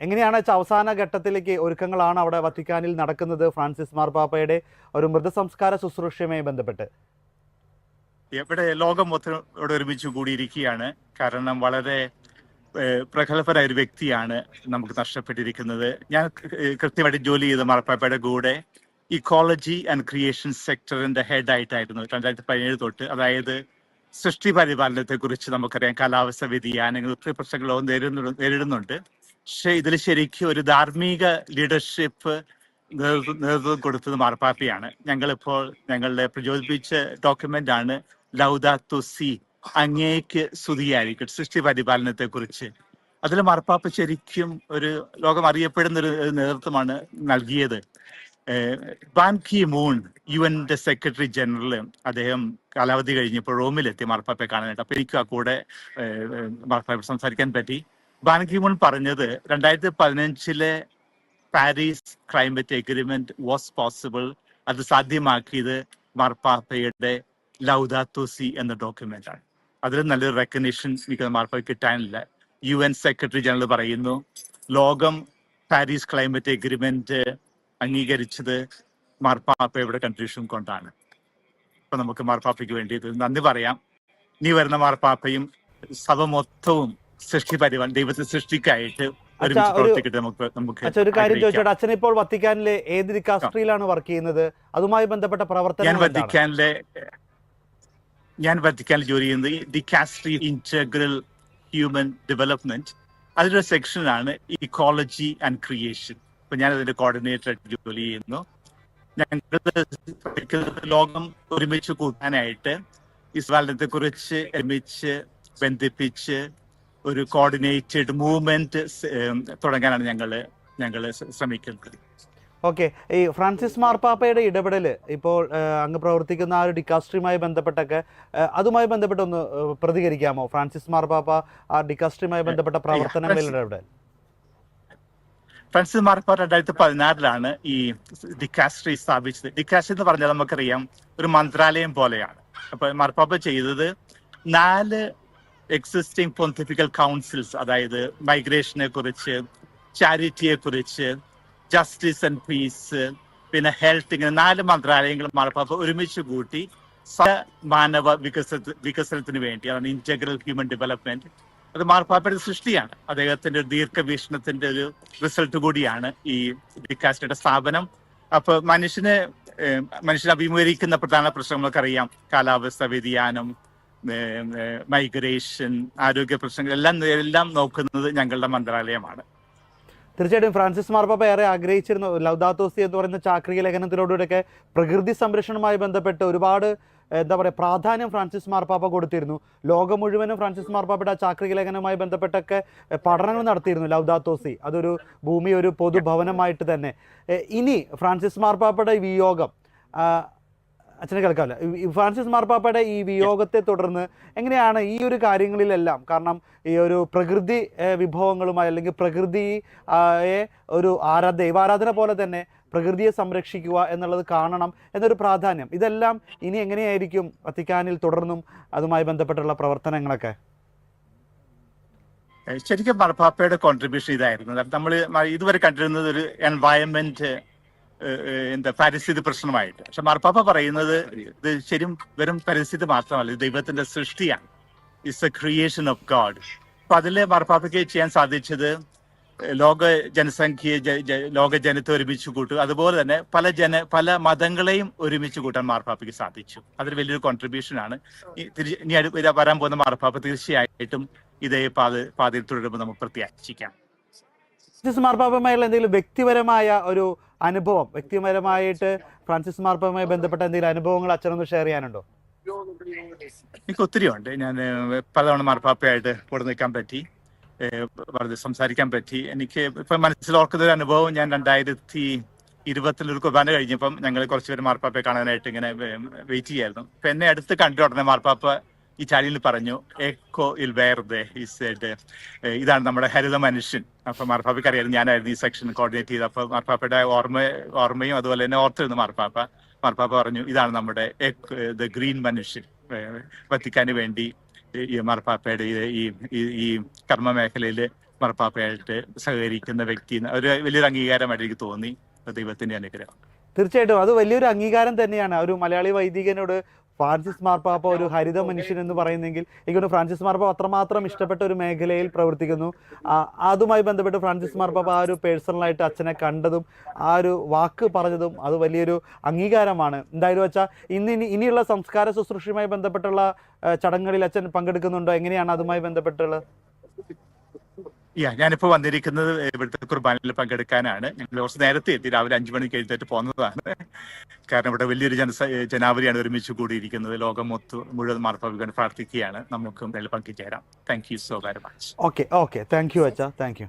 എങ്ങനെയാണ് വെച്ചാൽ അവസാന ഘട്ടത്തിലേക്ക് ഒരുക്കങ്ങളാണ് അവിടെ വത്തിക്കാനിൽ നടക്കുന്നത് ഫ്രാൻസിസ് മാർപ്പാപ്പയുടെ ഒരു മൃതസംസ്കാര ശുശ്രൂഷയുമായി ബന്ധപ്പെട്ട്? ഇവിടെ ലോകം മൊത്തം ഇവിടെ ഒരുമിച്ച് കൂടിയിരിക്കുകയാണ്. കാരണം വളരെ പ്രഗത്ഭനായ ഒരു വ്യക്തിയാണ് നമുക്ക് നഷ്ടപ്പെട്ടിരിക്കുന്നത്. ഞാൻ കൃത്യമായിട്ട് ജോലി ചെയ്ത മാർപ്പാപ്പയുടെ കൂടെ ഇക്കോളജി ആൻഡ് ക്രിയേഷൻ സെക്ടറിന്റെ ഹെഡായിട്ടായിരുന്നു 2017 തൊട്ട്. അതായത് സൃഷ്ടി പരിപാലനത്തെ കുറിച്ച് നമുക്കറിയാം, കാലാവസ്ഥ വ്യതിയാനങ്ങൾ ഒത്തിരി പ്രശ്നങ്ങളോ നേരിടുന്നുണ്ട്. പക്ഷെ ഇതിൽ ശരിക്കും ഒരു ധാർമ്മിക ലീഡർഷിപ്പ് നേതൃത്വം കൊടുത്തത് മാർപ്പാപ്പയാണ്. ഞങ്ങളിപ്പോൾ ഞങ്ങളുടെ പ്രചോദിപ്പിച്ച ഡോക്യുമെന്റ് ആണ് ലൗദാത്തോ സി, അങ്ങേക്ക് സ്തുതിയായിരിക്കും, സൃഷ്ടി പരിപാലനത്തെ കുറിച്ച്. അതിൽ മാർപ്പാപ്പ ശരിക്കും ഒരു ലോകം അറിയപ്പെടുന്ന ഒരു നേതൃത്വമാണ് നൽകിയത്. Ban Ki Moon, UN secretary general, അദ്ദേഹം കാലാവധി കഴിഞ്ഞപ്പോൾ റോമിലെത്തി മാർപ്പാപ്പയെ കാണാനായിട്ട്. അപ്പൊ എനിക്ക് ആ കൂടെ മാർപ്പാപ്പ സംസാരിക്കാൻ പറ്റി. ബാൻ കി മൂൺ പറഞ്ഞത് 2015 Paris climate agreement was possible, അത് സാധ്യമാക്കിയത് മാർപ്പാപ്പയുടെ ലൗദാത്തോ സി എന്ന ഡോക്യുമെന്റ് ആണ്. അതിൽ നല്ലൊരു റെക്കഗ്നിഷൻ എനിക്ക് മാർപ്പാപ്പ കിട്ടാനില്ല. UN സെക്രട്ടറി ജനറൽ പറയുന്നു ലോകം പാരീസ് ക്ലൈമറ്റ് എഗ്രിമെന്റ് അംഗീകരിച്ചത് മാർപ്പാപ്പയുടെ കൺട്രിബ്യൂഷൻ കൊണ്ടാണ്. അപ്പൊ നമുക്ക് മാർപ്പാപ്പയ്ക്ക് വേണ്ടി നന്ദി പറയാം. ഇനി വരുന്ന മാർപ്പാപ്പയും സഭ മൊത്തവും സൃഷ്ടി പരിപാലനം, ദൈവത്തെ സൃഷ്ടിക്കായിട്ട് ഒരു കാര്യം ചോദിച്ചോട്ടെ, അച്ഛൻ ഇപ്പോൾ വത്തിക്കാനിലെ ഏത് ഡിക്കാസ്ട്രിയിലാണ് വർക്ക് ചെയ്യുന്നത്? അതുമായി ബന്ധപ്പെട്ട പ്രവർത്തനം? ഞാൻ വത്തിക്കാനിൽ ജോലി ചെയ്യുന്നത് ഡിക്കാസ്ട്രി ഇന്റഗ്രൽ ഹ്യൂമൻ ഡെവലപ്മെന്റ്. അതിലൊരു സെക്ഷനാണ് ഇക്കോളജി ആൻഡ് ക്രിയേഷൻ. അപ്പൊ ഞാൻ അതിന്റെ കോർഡിനേറ്റർ ആയിട്ട് ജോലി ചെയ്യുന്നു. ഞങ്ങൾ ലോകം ഒരുമിച്ച് കൂട്ടാനായിട്ട് ഇസ്രായേലിനെ കുറിച്ച് ഒരുമിച്ച് ബന്ധിപ്പിച്ച് ഒരു കോർഡിനേറ്റഡ് മൂവ്മെന്റ് തുടങ്ങാനാണ് ഞങ്ങൾ ശ്രമിക്കുന്നത്. ഓക്കെ, ഈ ഫ്രാൻസിസ് മാർപ്പാപ്പയുടെ ഇടപെടൽ ഇപ്പോൾ അങ്ങ് പ്രവർത്തിക്കുന്ന ആ ഒരു ഡിക്കാസ്ട്രിയുമായി ബന്ധപ്പെട്ടൊക്കെ, അതുമായി ബന്ധപ്പെട്ടൊന്ന് പ്രതികരിക്കാമോ? ഫ്രാൻസിസ് മാർപ്പാപ്പ ആ ഡിക്കാസ്ട്രിയുമായി ബന്ധപ്പെട്ട പ്രവർത്തനങ്ങളിൽ ഇടപെടൽ. ഫ്രാൻസിസ് മാർപ്പാപ്പ 2016 ഈ ഡിക്കാസ്ട്രി സ്ഥാപിച്ചത്. ഡിക്കാസ്ട്രി എന്ന് പറഞ്ഞാൽ നമുക്കറിയാം ഒരു മന്ത്രാലയം പോലെയാണ്. അപ്പൊ മാർപ്പാപ്പ ചെയ്തത് 4 എക്സിസ്റ്റിംഗ് പൊന്തിഫിക്കൽ കൗൺസിൽസ്, അതായത് മൈഗ്രേഷനെ കുറിച്ച്, ചാരിറ്റിയെ കുറിച്ച്, ജസ്റ്റിസ് ആൻഡ് പീസ്, പിന്നെ ഹെൽത്ത്, ഇങ്ങനെ 4 മന്ത്രാലയങ്ങൾ മാർപ്പാപ്പ ഒരുമിച്ച് കൂട്ടി മാനവ വികസനത്തിന് വേണ്ടി, അതാണ് ഇന്റഗ്രൽ ഹ്യൂമൻ ഡെവലപ്മെന്റ്. അത് മാർപ്പാപ്പയുടെ സൃഷ്ടിയാണ്. അദ്ദേഹത്തിന്റെ ദീർഘവീക്ഷണത്തിന്റെ ഒരു റിസൾട്ട് കൂടിയാണ് ഈ ഡിക്കാസ്ട്രിയുടെ സ്ഥാപനം. അപ്പൊ മനുഷ്യനെ അഭിമുഖീകരിക്കുന്ന പ്രധാന പ്രശ്നങ്ങളൊക്കെ കാലാവസ്ഥ വ്യതിയാനം, മൈഗ്രേഷൻ, ആരോഗ്യ പ്രശ്നങ്ങൾ എല്ലാം നോക്കുന്നത് ഞങ്ങളുടെ മന്ത്രാലയമാണ്. തീർച്ചയായിട്ടും ഫ്രാൻസിസ് മാർപ്പാപ്പ ഏറെ ആഗ്രഹിച്ചിരുന്നു ലൗദാത്തോ സി എന്ന് പറയുന്ന ചാക്രിക ലേഖനത്തിലൂടെയൊക്കെ പ്രകൃതി സംരക്ഷണവുമായി ബന്ധപ്പെട്ട് ഒരുപാട് പ്രാധാന്യം ഫ്രാൻസിസ് മാർപ്പാപ്പ കൊടുത്തിരുന്നു. ലോകം മുഴുവനും ഫ്രാൻസിസ് മാർപ്പാപ്പയുടെ ചാക്രിക ലേഖനവുമായി ബന്ധപ്പെട്ടൊക്കെ പഠനങ്ങൾ നടത്തിയിരുന്നു ലൗദാത്തോ സി. അതൊരു ഭൂമി ഒരു പൊതുഭവനമായിട്ട് തന്നെ. ഇനി ഫ്രാൻസിസ് മാർപ്പാപ്പയുടെ വിയോഗം, അച്ഛനെ കേൾക്കാമല്ലോ, ഫ്രാൻസിസ് മാർപ്പാപ്പയുടെ ഈ വിയോഗത്തെ തുടർന്ന് എങ്ങനെയാണ് ഈ ഒരു കാര്യങ്ങളിലെല്ലാം, കാരണം ഈ ഒരു പ്രകൃതി വിഭവങ്ങളുമായി അല്ലെങ്കിൽ പ്രകൃതിയെ ഒരു ദൈവാരാധന പോലെ തന്നെ പ്രകൃതിയെ സംരക്ഷിക്കുക എന്നുള്ളത് കാണണം എന്നൊരു പ്രാധാന്യം, ഇതെല്ലാം ഇനി എങ്ങനെയായിരിക്കും വത്തിക്കാനിൽ തുടർന്നും അതുമായി ബന്ധപ്പെട്ടുള്ള പ്രവർത്തനങ്ങളൊക്കെ? ശരിക്കും മാർപ്പാപ്പയുടെ കോൺട്രിബ്യൂഷൻ ഇതായിരുന്നു. നമ്മൾ ഇതുവരെ കണ്ടിരുന്നത് ഒരു എൻവയൺമെന്റ് പരിസ്ഥിതി പ്രശ്നമായിട്ട്. പക്ഷെ മാർപ്പാപ്പ പറയുന്നത് ഇത് ശരിയും വെറും പരിസ്ഥിതി മാത്രമല്ല, ദൈവത്തിന്റെ സൃഷ്ടിയാണ്. It's A creation of God. അപ്പൊ അതില് മാർപ്പാപ്പയ്ക്ക് ചെയ്യാൻ സാധിച്ചത് ലോക ജനത്തെ ഒരുമിച്ച് കൂട്ടുക, അതുപോലെ തന്നെ പല മതങ്ങളെയും ഒരുമിച്ച് കൂട്ടാൻ മാർപ്പാപ്പയ്ക്ക് സാധിച്ചു. അതൊരു വലിയൊരു കോൺട്രിബ്യൂഷൻ ആണ്. ഇനി വരാൻ പോകുന്ന മാർപ്പാപ്പ തീർച്ചയായിട്ടും ഇതേ പാതയിൽ തുടരുമ്പോൾ നമുക്ക് പ്രത്യാശിക്കാം. ഫ്രാൻസിസ് മാർപ്പാപ്പയുമായുള്ള എന്തെങ്കിലും വ്യക്തിപരമായ ഒരു അനുഭവം, വ്യക്തിപരമായിട്ട് ഫ്രാൻസിസ് മാർപ്പാപ്പയുമായി ബന്ധപ്പെട്ട എന്തെങ്കിലും അനുഭവങ്ങൾ അച്ഛനൊന്ന് ഷെയർ ചെയ്യാനുണ്ടോ? എനിക്ക് ഒത്തിരി ഉണ്ട്. ഞാൻ പലതവണ മാർപ്പാപ്പയായിട്ട് കൂടെ നിൽക്കാൻ പറ്റി, വളരെ സംസാരിക്കാൻ പറ്റി. എനിക്ക് ഇപ്പൊ മനസ്സിലോർക്കുന്ന ഒരു അനുഭവം, ഞാൻ 2020 ഒരു കുർബാന കഴിഞ്ഞപ്പം ഞങ്ങൾ കുറച്ചുപേര് മാർപ്പാപ്പയെ കാണാനായിട്ട് ഇങ്ങനെ വെയിറ്റ് ചെയ്യായിരുന്നു. അപ്പൊ എന്നെ അടുത്ത് കണ്ടു ഉടനെ മാർപ്പാപ്പ ഇറ്റാലിയനിൽ പറഞ്ഞു എക്കോ ഇൽ വേർദെ, ഇതാണ് നമ്മുടെ ഹരിത മനുഷ്യൻ. അപ്പൊ മാർപ്പാപ്പയ്ക്ക് അറിയായിരുന്നു ഞാനായിരുന്നു ഈ സെക്ഷൻ കോർഡിനേറ്റ് ചെയ്ത്. അപ്പൊ മാർപ്പാപ്പയുടെ ഓർമ്മയും അതുപോലെ തന്നെ ഓർത്തിരുന്നു മാർപ്പാപ്പ പറഞ്ഞു ഇതാണ് നമ്മുടെ ഗ്രീൻ മനുഷ്യൻ. വത്തിക്കാന് വേണ്ടി ഈ മാർപ്പാപ്പയുടെ ഈ കർമ്മ മേഖലയിൽ മാർപ്പാപ്പയായിട്ട് സഹകരിക്കുന്ന വ്യക്തി ഒരു വലിയൊരു അംഗീകാരമായിട്ട് എനിക്ക് തോന്നി. ദൈവത്തിന്റെ അനുഗ്രഹം. തീർച്ചയായിട്ടും അത് വലിയൊരു അംഗീകാരം തന്നെയാണ്. ഒരു മലയാളി വൈദികനോട് ഫ്രാൻസിസ് മാർപ്പാപ്പ ഒരു ഹരിത മനുഷ്യൻ എന്ന് പറയുന്നെങ്കിൽ എനിക്കൊന്ന് ഫ്രാൻസിസ് മാർപ്പാപ്പ അത്രമാത്രം ഇഷ്ടപ്പെട്ട ഒരു മേഖലയിൽ പ്രവർത്തിക്കുന്നു. അതുമായി ബന്ധപ്പെട്ട് ഫ്രാൻസിസ് മാർപ്പാപ്പ ആ ഒരു പേഴ്സണലായിട്ട് അച്ഛനെ കണ്ടതും ആ ഒരു വാക്ക് പറഞ്ഞതും അത് വലിയൊരു അംഗീകാരമാണ്. എന്തായാലും വെച്ചാൽ ഇനിയുള്ള സംസ്കാര ശുശ്രൂഷയുമായി ബന്ധപ്പെട്ടുള്ള ചടങ്ങുകളിൽ അച്ഛൻ പങ്കെടുക്കുന്നുണ്ടോ? എങ്ങനെയാണ് അതുമായി ബന്ധപ്പെട്ടുള്ളത്? ഞാനിപ്പോ വന്നിരിക്കുന്നത് ഇവിടുത്തെ കുർബാനയിൽ പങ്കെടുക്കാനാണ്. ഞങ്ങൾ കുറച്ച് നേരത്തെ എത്തി, രാവിലെ 5 മണിക്ക് എഴുന്നേറ്റ് പോകുന്നതാണ്. കാരണം ഇവിടെ വലിയൊരു ജനാവലിയാണ് ഒരുമിച്ച് കൂടിയിരിക്കുന്നത്. ലോകം മുഴുവൻ മാർപ്പാപ്പയ്ക്ക് പ്രാർത്ഥിക്കുകയാണ്. നമുക്കും അതിൽ പങ്കുചേരാം. Thank you so very much. Okay thank you അച്ഛാ, താങ്ക് യു.